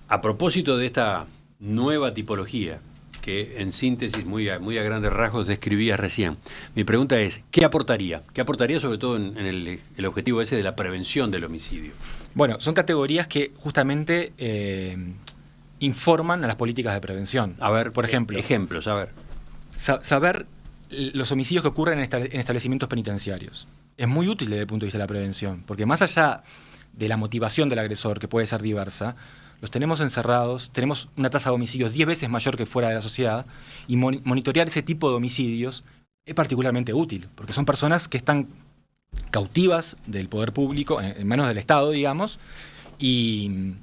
a propósito de esta nueva tipología, que en síntesis, muy a grandes rasgos, describías recién. Mi pregunta es, ¿qué aportaría? ¿Qué aportaría sobre todo en el objetivo ese de la prevención del homicidio? Bueno, son categorías que justamente informan a las políticas de prevención. A ver, por ejemplo. Ejemplos, a ver. Saber los homicidios que ocurren en establecimientos penitenciarios. Es muy útil desde el punto de vista de la prevención, porque más allá de la motivación del agresor, que puede ser diversa, los tenemos encerrados, tenemos una tasa de homicidios 10 veces mayor que fuera de la sociedad, y monitorear ese tipo de homicidios es particularmente útil, porque son personas que están cautivas del poder público, en manos del Estado, digamos, y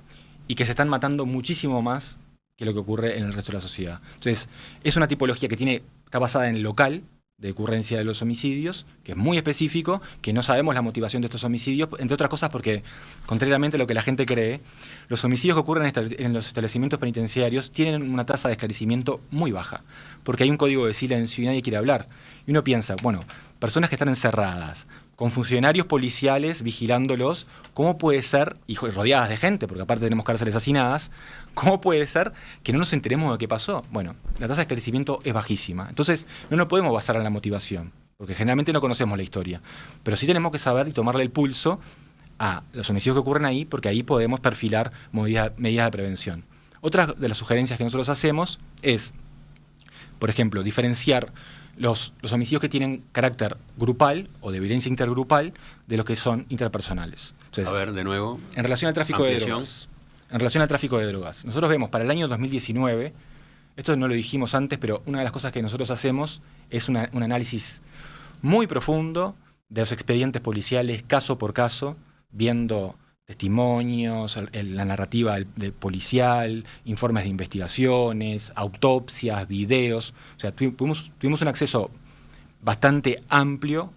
que se están matando muchísimo más que lo que ocurre en el resto de la sociedad. Entonces, es una tipología que está basada en el local, de ocurrencia de los homicidios, que es muy específico, que no sabemos la motivación de estos homicidios, entre otras cosas porque, contrariamente a lo que la gente cree, los homicidios que ocurren en los establecimientos penitenciarios tienen una tasa de esclarecimiento muy baja, porque hay un código de silencio y nadie quiere hablar. Y uno piensa, bueno, personas que están encerradas, con funcionarios policiales vigilándolos, ¿cómo puede ser, y rodeadas de gente, porque aparte tenemos cárceles hacinadas, cómo puede ser que no nos enteremos de qué pasó? Bueno, la tasa de esclarecimiento es bajísima. Entonces, no nos podemos basar en la motivación, porque generalmente no conocemos la historia. Pero sí tenemos que saber y tomarle el pulso a los homicidios que ocurren ahí, porque ahí podemos perfilar medidas de prevención. Otra de las sugerencias que nosotros hacemos es, por ejemplo, diferenciar los homicidios que tienen carácter grupal o de violencia intergrupal de los que son interpersonales. Entonces, a ver, de nuevo. En relación al tráfico de drogas. Nosotros vemos para el año 2019, esto no lo dijimos antes, pero una de las cosas que nosotros hacemos es un análisis muy profundo de los expedientes policiales, caso por caso, viendo testimonios, la narrativa policial, informes de investigaciones, autopsias, videos. O sea, tuvimos un acceso bastante amplio,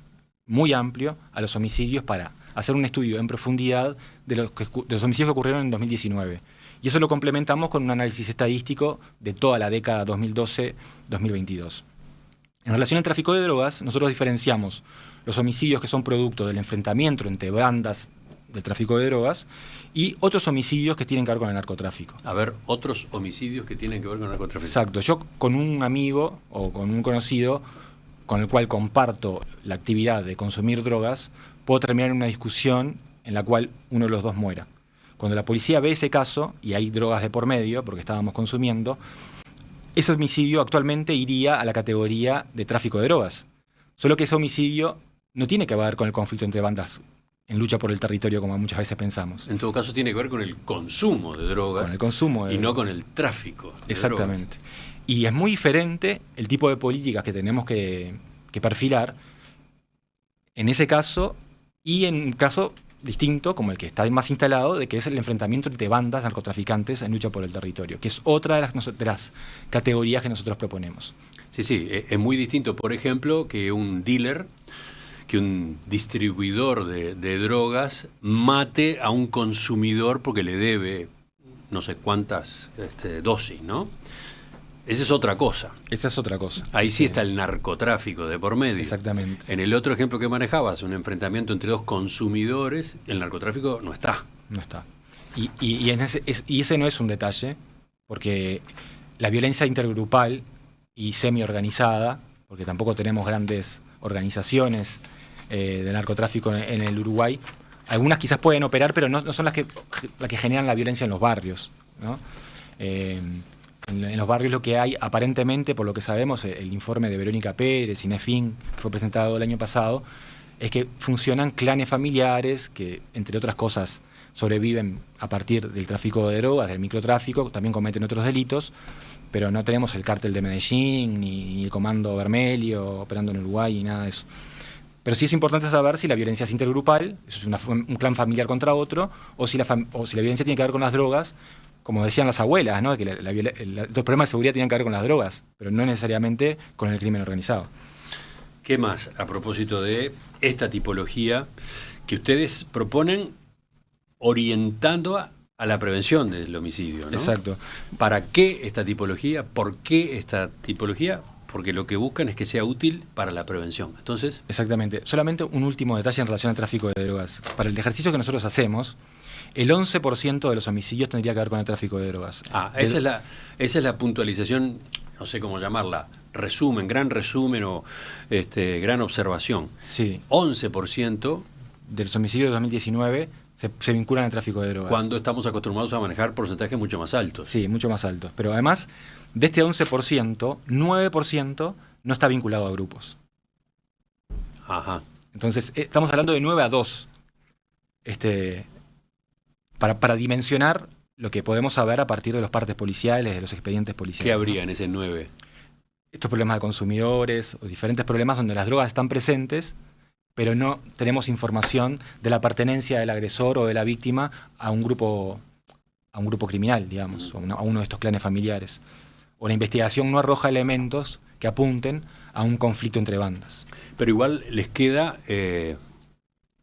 muy amplio, a los homicidios para hacer un estudio en profundidad de los homicidios que ocurrieron en 2019. Y eso lo complementamos con un análisis estadístico de toda la década 2012-2022. En relación al tráfico de drogas, nosotros diferenciamos los homicidios que son producto del enfrentamiento entre bandas del tráfico de drogas y otros homicidios que tienen que ver con el narcotráfico. A ver, otros homicidios que tienen que ver con el narcotráfico. Exacto. Yo con un amigo o con un conocido con el cual comparto la actividad de consumir drogas, puedo terminar en una discusión en la cual uno de los dos muera. Cuando la policía ve ese caso, y hay drogas de por medio, porque estábamos consumiendo, ese homicidio actualmente iría a la categoría de tráfico de drogas. Solo que ese homicidio no tiene que ver con el conflicto entre bandas en lucha por el territorio, como muchas veces pensamos. En todo caso, tiene que ver con el consumo de drogas. Con el consumo de y drogas. No con el tráfico de Exactamente. drogas. Y es muy diferente el tipo de políticas que tenemos que perfilar en ese caso y en un caso distinto, como el que está más instalado, de que es el enfrentamiento entre bandas narcotraficantes en lucha por el territorio, que es otra de las categorías que nosotros proponemos. Sí, es muy distinto, por ejemplo, que un dealer, que un distribuidor de drogas mate a un consumidor porque le debe no sé cuántas dosis, ¿no? Esa es otra cosa. Esa es otra cosa. Ahí sí está el narcotráfico de por medio. Exactamente. En el otro ejemplo que manejabas, un enfrentamiento entre dos consumidores, el narcotráfico no está. No está. Y ese no es un detalle, porque la violencia intergrupal y semi-organizada, porque tampoco tenemos grandes organizaciones de narcotráfico en el Uruguay, algunas quizás pueden operar, pero no son las que generan la violencia en los barrios, ¿no? En los barrios lo que hay, aparentemente, por lo que sabemos, el informe de Verónica Pérez, Inefin, que fue presentado el año pasado, es que funcionan clanes familiares que, entre otras cosas, sobreviven a partir del tráfico de drogas, del microtráfico, también cometen otros delitos, pero no tenemos el cártel de Medellín, ni el Comando Vermelho operando en Uruguay, ni nada de eso. Pero sí es importante saber si la violencia es intergrupal, eso es un clan familiar contra otro, o si la violencia tiene que ver con las drogas, como decían las abuelas, ¿no? Que los problemas de seguridad tienen que ver con las drogas, pero no necesariamente con el crimen organizado. ¿Qué más a propósito de esta tipología que ustedes proponen orientando a la prevención del homicidio, ¿no? Exacto. ¿Para qué esta tipología? ¿Por qué esta tipología? Porque lo que buscan es que sea útil para la prevención. Entonces, exactamente. Solamente un último detalle en relación al tráfico de drogas. Para el ejercicio que nosotros hacemos, el 11% de los homicidios tendría que ver con el tráfico de drogas. Esa es la puntualización, no sé cómo llamarla, gran resumen o gran observación. Sí. 11% de los homicidios de 2019 se vinculan al tráfico de drogas. Cuando estamos acostumbrados a manejar porcentajes mucho más altos. Sí, mucho más altos. Pero además, de este 11%, 9% no está vinculado a grupos. Ajá. Entonces, estamos hablando de 9 a 2. Para dimensionar lo que podemos saber a partir de los partes policiales, de los expedientes policiales. ¿Qué habría en ese 9? Estos problemas de consumidores o diferentes problemas donde las drogas están presentes, pero no tenemos información de la pertenencia del agresor o de la víctima a un grupo criminal, digamos, a uno de estos clanes familiares. o la investigación no arroja elementos que apunten a un conflicto entre bandas. Pero igual les queda,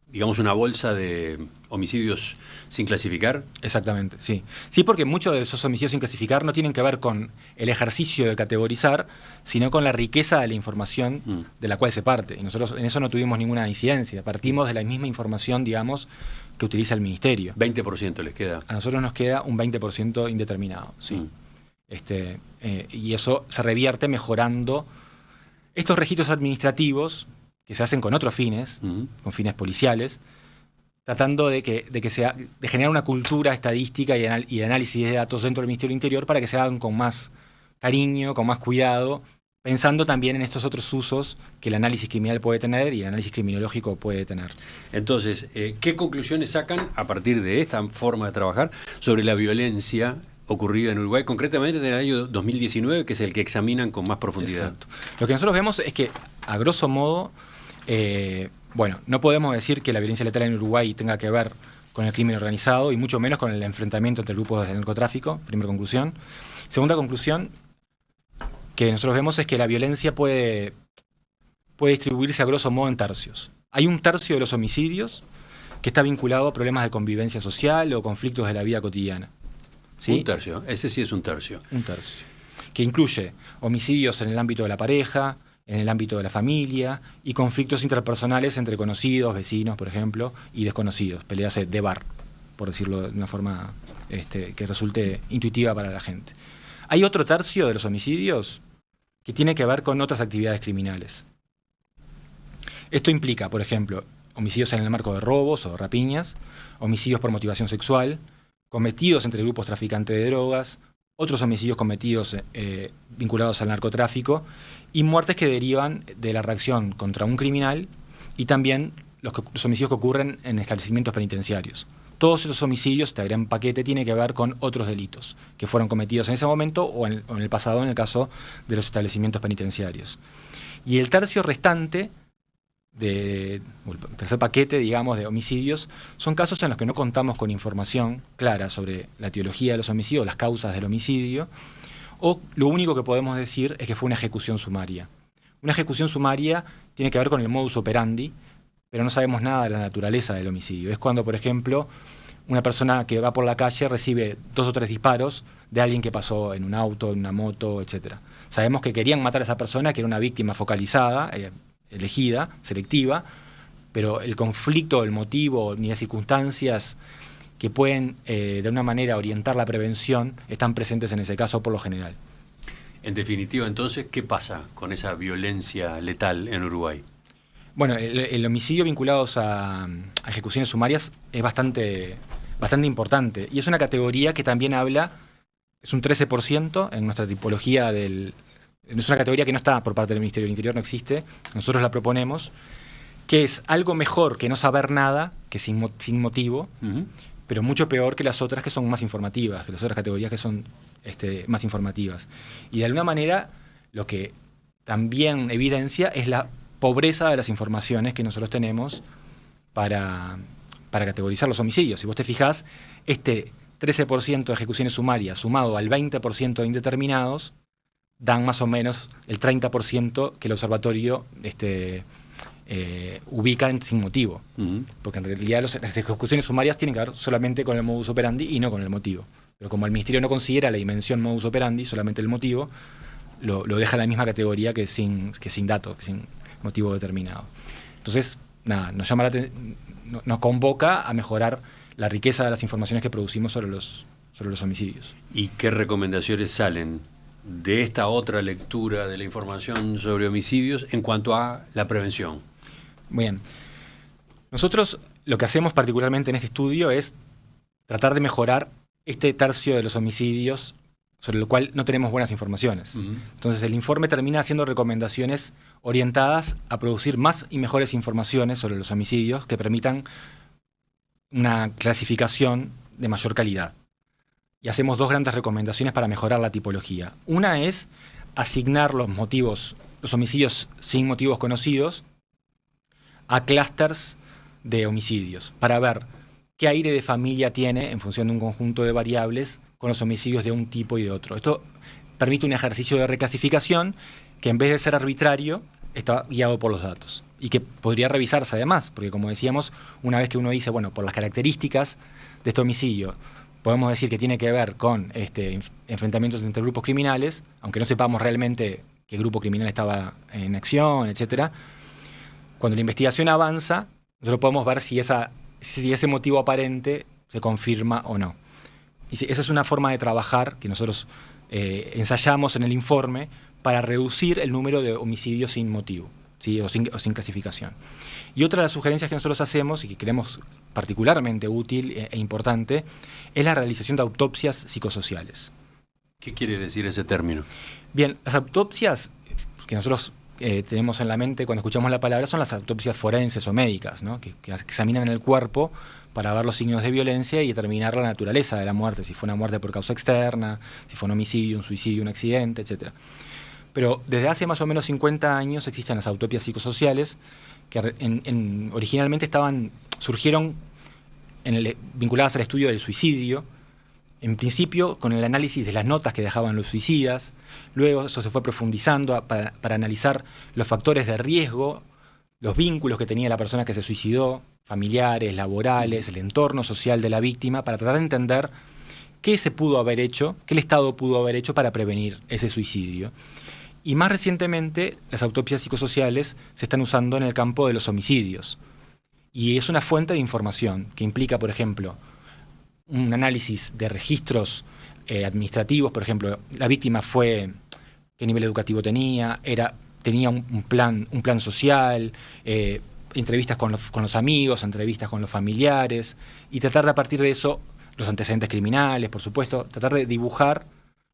digamos, una bolsa de homicidios sin clasificar. Exactamente, sí. Sí, porque muchos de esos homicidios sin clasificar no tienen que ver con el ejercicio de categorizar, sino con la riqueza de la información de la cual se parte. Y nosotros en eso no tuvimos ninguna incidencia. Partimos de la misma información, digamos, que utiliza el Ministerio. 20% les queda. A nosotros nos queda un 20% indeterminado, sí. Y eso se revierte mejorando estos registros administrativos que se hacen con otros fines, con fines policiales, tratando de generar una cultura estadística y de análisis de datos dentro del Ministerio del Interior para que se hagan con más cariño, con más cuidado, pensando también en estos otros usos que el análisis criminal puede tener y el análisis criminológico puede tener. Entonces, ¿qué conclusiones sacan a partir de esta forma de trabajar sobre la violencia ocurrida en Uruguay, concretamente en el año 2019, que es el que examinan con más profundidad? Exacto. Lo que nosotros vemos es que, a grosso modo, no podemos decir que la violencia letal en Uruguay tenga que ver con el crimen organizado y mucho menos con el enfrentamiento entre grupos de narcotráfico, primera conclusión. Segunda conclusión que nosotros vemos es que la violencia puede distribuirse a grosso modo en tercios. Hay un tercio de los homicidios que está vinculado a problemas de convivencia social o conflictos de la vida cotidiana. ¿Sí? Un tercio, ese sí es un tercio. Un tercio. Que incluye homicidios en el ámbito de la pareja, en el ámbito de la familia y conflictos interpersonales entre conocidos, vecinos, por ejemplo, y desconocidos, peleas de bar, por decirlo de una forma que resulte intuitiva para la gente. Hay otro tercio de los homicidios que tiene que ver con otras actividades criminales. Esto implica, por ejemplo, homicidios en el marco de robos o rapiñas, homicidios por motivación sexual, cometidos entre grupos traficantes de drogas, otros homicidios cometidos vinculados al narcotráfico y muertes que derivan de la reacción contra un criminal y también los homicidios que ocurren en establecimientos penitenciarios. Todos esos homicidios, este gran paquete, tiene que ver con otros delitos que fueron cometidos en ese momento o en el pasado en el caso de los establecimientos penitenciarios. Y el tercio restante, el tercer paquete, digamos, de homicidios, son casos en los que no contamos con información clara sobre la etiología de los homicidios, las causas del homicidio, o lo único que podemos decir es que fue una ejecución sumaria. Una ejecución sumaria tiene que ver con el modus operandi, pero no sabemos nada de la naturaleza del homicidio. Es cuando, por ejemplo, una persona que va por la calle recibe 2 o 3 disparos de alguien que pasó en un auto, en una moto, etc. Sabemos que querían matar a esa persona, que era una víctima focalizada, elegida, selectiva, pero el conflicto, el motivo ni las circunstancias que pueden de una manera orientar la prevención están presentes en ese caso por lo general. En definitiva, entonces, ¿qué pasa con esa violencia letal en Uruguay? Bueno, el homicidio vinculados a ejecuciones sumarias es bastante importante y es una categoría que también habla, es un 13% en nuestra tipología es una categoría que no está por parte del Ministerio del Interior, no existe, nosotros la proponemos, que es algo mejor que no saber nada, que sin motivo, pero mucho peor que las otras que son más informativas, que las otras categorías que son más informativas. Y de alguna manera lo que también evidencia es la pobreza de las informaciones que nosotros tenemos para categorizar los homicidios. Si vos te fijás, 13% de ejecuciones sumarias sumado al 20% de indeterminados dan más o menos el 30% que el observatorio ubica sin motivo. Porque en realidad las ejecuciones sumarias tienen que ver solamente con el modus operandi y no con el motivo. Pero como el Ministerio no considera la dimensión modus operandi, solamente el motivo, lo deja en la misma categoría que sin datos, que sin motivo determinado. Entonces, nada, nos convoca a mejorar la riqueza de las informaciones que producimos sobre los homicidios. ¿Y qué recomendaciones salen de esta otra lectura de la información sobre homicidios en cuanto a la prevención? Bien. Nosotros lo que hacemos particularmente en este estudio es tratar de mejorar este tercio de los homicidios sobre el cual no tenemos buenas informaciones. Entonces el informe termina haciendo recomendaciones orientadas a producir más y mejores informaciones sobre los homicidios que permitan una clasificación de mayor calidad. Y hacemos 2 grandes recomendaciones para mejorar la tipología. Una es asignar los homicidios sin motivos conocidos, a clústeres de homicidios, para ver qué aire de familia tiene en función de un conjunto de variables con los homicidios de un tipo y de otro. Esto permite un ejercicio de reclasificación que en vez de ser arbitrario, está guiado por los datos. Y que podría revisarse además, porque como decíamos, una vez que uno dice, bueno, por las características de este homicidio, podemos decir que tiene que ver con enfrentamientos entre grupos criminales, aunque no sepamos realmente qué grupo criminal estaba en acción, etcétera. Cuando la investigación avanza, nosotros podemos ver si ese motivo aparente se confirma o no. Y esa es una forma de trabajar que nosotros ensayamos en el informe para reducir el número de homicidios sin motivo, ¿sí? o sin clasificación. Y otra de las sugerencias que nosotros hacemos y que creemos particularmente útil e importante es la realización de autopsias psicosociales. ¿Qué quiere decir ese término? Bien, las autopsias que nosotros tenemos en la mente cuando escuchamos la palabra son las autopsias forenses o médicas, ¿no? que examinan el cuerpo para ver los signos de violencia y determinar la naturaleza de la muerte, si fue una muerte por causa externa, si fue un homicidio, un suicidio, un accidente, etc. Pero desde hace más o menos 50 años existen las autopsias psicosociales que originalmente surgieron vinculadas al estudio del suicidio, en principio con el análisis de las notas que dejaban los suicidas. Luego eso se fue profundizando para analizar los factores de riesgo, los vínculos que tenía la persona que se suicidó, familiares, laborales, el entorno social de la víctima, para tratar de entender qué se pudo haber hecho, qué el Estado pudo haber hecho para prevenir ese suicidio. Y más recientemente, las autopsias psicosociales se están usando en el campo de los homicidios. Y es una fuente de información que implica, por ejemplo, un análisis de registros administrativos. Por ejemplo, la víctima qué nivel educativo tenía un plan social, entrevistas con los amigos, entrevistas con los familiares, y tratar de a partir de eso, los antecedentes criminales, por supuesto, tratar de dibujar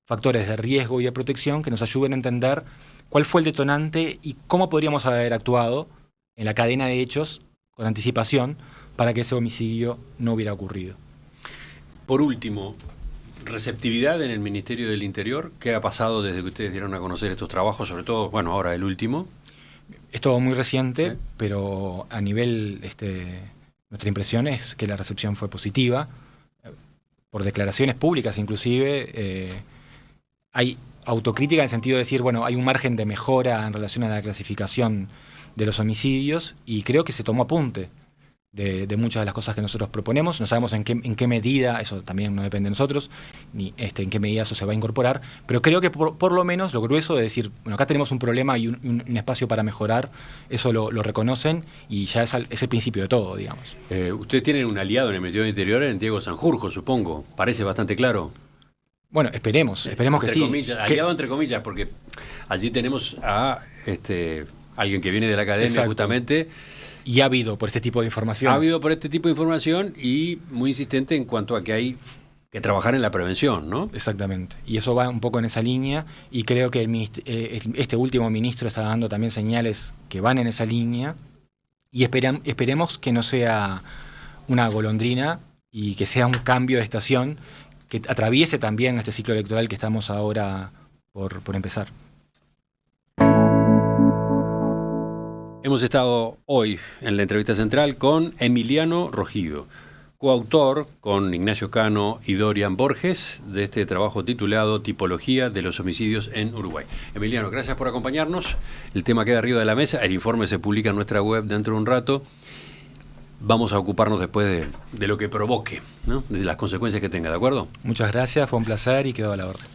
factores de riesgo y de protección que nos ayuden a entender cuál fue el detonante y cómo podríamos haber actuado en la cadena de hechos con anticipación para que ese homicidio no hubiera ocurrido. Por último, receptividad en el Ministerio del Interior. ¿Qué ha pasado desde que ustedes dieron a conocer estos trabajos? Sobre todo, bueno, ahora el último. Es todo muy reciente, ¿sí? Pero a nivel, nuestra impresión es que la recepción fue positiva. Por declaraciones públicas inclusive, hay autocrítica en el sentido de decir, bueno, hay un margen de mejora en relación a la clasificación de los homicidios, y creo que se tomó apunte de muchas de las cosas que nosotros proponemos. No sabemos en qué medida, eso también no depende de nosotros, ni en qué medida eso se va a incorporar, pero creo que por lo menos lo grueso de decir, bueno, acá tenemos un problema y un espacio para mejorar, eso lo reconocen, y ya es el principio de todo, digamos. Ustedes tienen un aliado en el Ministerio del Interior, en Diego Sanjurjo, supongo. Parece bastante claro. Bueno, esperemos que sí. Comillas, aliado entre comillas, porque allí tenemos a alguien que viene de la academia. Exacto. Justamente. Y ha habido por este tipo de información. Ha habido por este tipo de información, y muy insistente en cuanto a que hay que trabajar en la prevención, ¿no? Exactamente. Y eso va un poco en esa línea, y creo que este último ministro está dando también señales que van en esa línea, y esperemos que no sea una golondrina y que sea un cambio de estación que atraviese también este ciclo electoral que estamos ahora por empezar. Hemos estado hoy en la entrevista central con Emiliano Rogido, coautor con Ignacio Cano y Dorian Borges de este trabajo titulado Tipología de los homicidios en Uruguay. Emiliano, gracias por acompañarnos. El tema queda arriba de la mesa, el informe se publica en nuestra web dentro de un rato. Vamos a ocuparnos después de lo que provoque, ¿no? De las consecuencias que tenga, ¿de acuerdo? Muchas gracias, fue un placer y quedo a la orden.